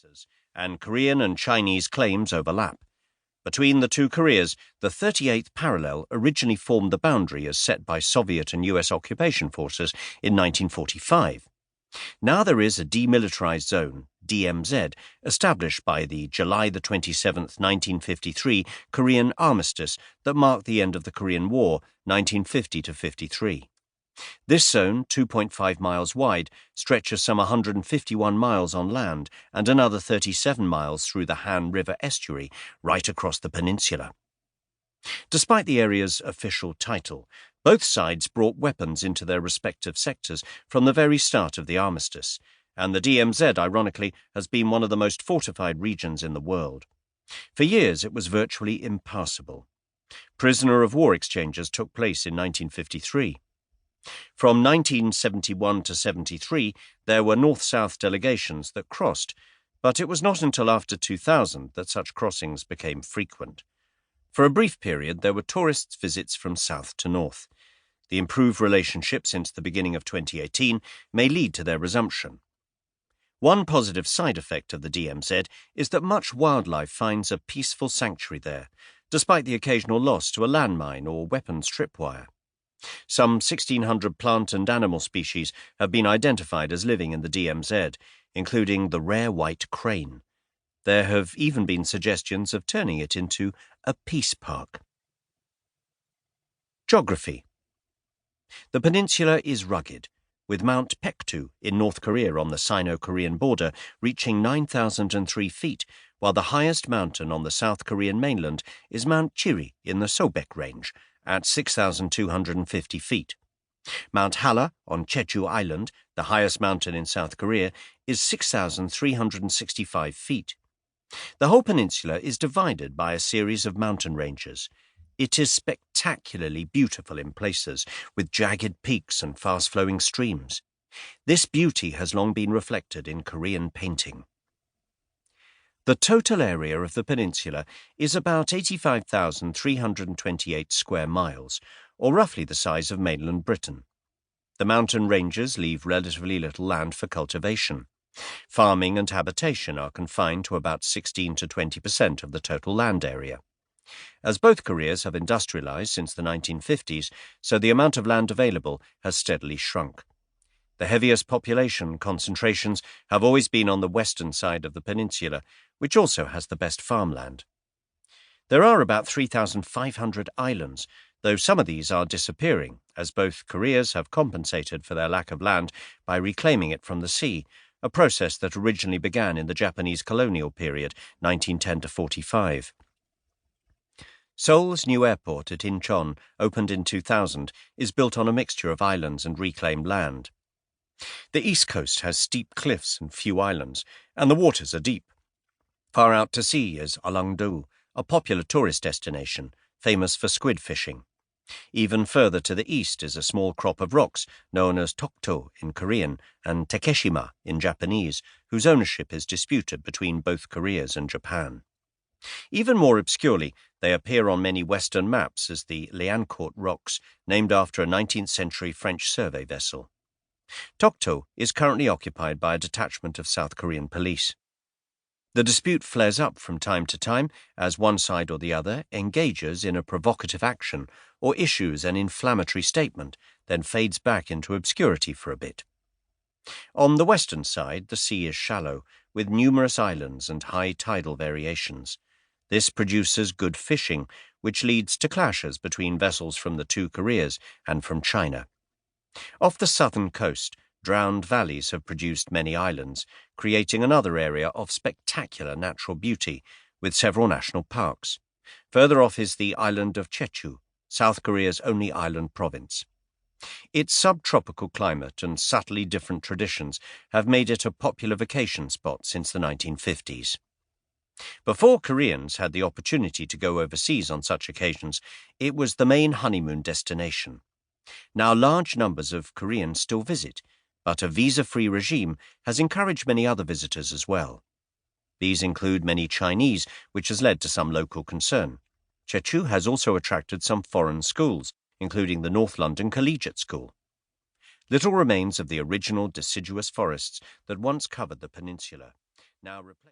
answers, and Korean and Chinese claims overlap. Between the two Koreas, the 38th parallel originally formed the boundary as set by Soviet and US occupation forces in 1945. Now there is a demilitarized zone, DMZ, established by the July 27, 1953 Korean armistice that marked the end of the Korean War, 1950-53. This zone, 2.5 miles wide, stretches some 151 miles on land and another 37 miles through the Han River estuary right across the peninsula. Despite the area's official title, both sides brought weapons into their respective sectors from the very start of the armistice, and the DMZ, ironically, has been one of the most fortified regions in the world. For years it was virtually impassable. Prisoner of war exchanges took place in 1953. From 1971 to 73, there were north-south delegations that crossed, but it was not until after 2000 that such crossings became frequent. For a brief period, there were tourists' visits from south to north. The improved relationship since the beginning of 2018 may lead to their resumption. One positive side effect of the DMZ is that much wildlife finds a peaceful sanctuary there, despite the occasional loss to a landmine or weapons tripwire. Some 1,600 plant and animal species have been identified as living in the DMZ, including the rare white crane. There have even been suggestions of turning it into a peace park. Geography. The peninsula is rugged, with Mount Paektu in North Korea on the Sino-Korean border reaching 9,003 feet, while the highest mountain on the South Korean mainland is Mount Chiri in the Sobek Range, at 6,250 feet. Mount Halla on Jeju Island, the highest mountain in South Korea, is 6,365 feet. The whole peninsula is divided by a series of mountain ranges. It is spectacularly beautiful in places, with jagged peaks and fast-flowing streams. This beauty has long been reflected in Korean painting. The total area of the peninsula is about 85,328 square miles, or roughly the size of mainland Britain. The mountain ranges leave relatively little land for cultivation. Farming and habitation are confined to about 16 to 20% of the total land area. As both Koreas have industrialized since the 1950s, so the amount of land available has steadily shrunk. The heaviest population concentrations have always been on the western side of the peninsula, which also has the best farmland. There are about 3,500 islands, though some of these are disappearing, as both Koreas have compensated for their lack of land by reclaiming it from the sea, a process that originally began in the Japanese colonial period, 1910 to 45. Seoul's new airport at Incheon, opened in 2000, is built on a mixture of islands and reclaimed land. The east coast has steep cliffs and few islands, and the waters are deep. Far out to sea is Alangdo, a popular tourist destination, famous for squid fishing. Even further to the east is a small crop of rocks known as Tokto in Korean and Takeshima in Japanese, whose ownership is disputed between both Koreas and Japan. Even more obscurely, they appear on many Western maps as the Liancourt Rocks, named after a 19th-century French survey vessel. Tokto is currently occupied by a detachment of South Korean police. The dispute flares up from time to time as one side or the other engages in a provocative action or issues an inflammatory statement, then fades back into obscurity for a bit. On the western side, the sea is shallow, with numerous islands and high tidal variations. This produces good fishing, which leads to clashes between vessels from the two Koreas and from China. Off the southern coast, drowned valleys have produced many islands, creating another area of spectacular natural beauty, with several national parks. Further off is the island of Jeju, South Korea's only island province. Its subtropical climate and subtly different traditions have made it a popular vacation spot since the 1950s. Before Koreans had the opportunity to go overseas on such occasions, it was the main honeymoon destination. Now large numbers of Koreans still visit, but a visa-free regime has encouraged many other visitors as well. These include many Chinese, which has led to some local concern. Jeju has also attracted some foreign schools, including the North London Collegiate School. Little remains of the original deciduous forests that once covered the peninsula, now replaced.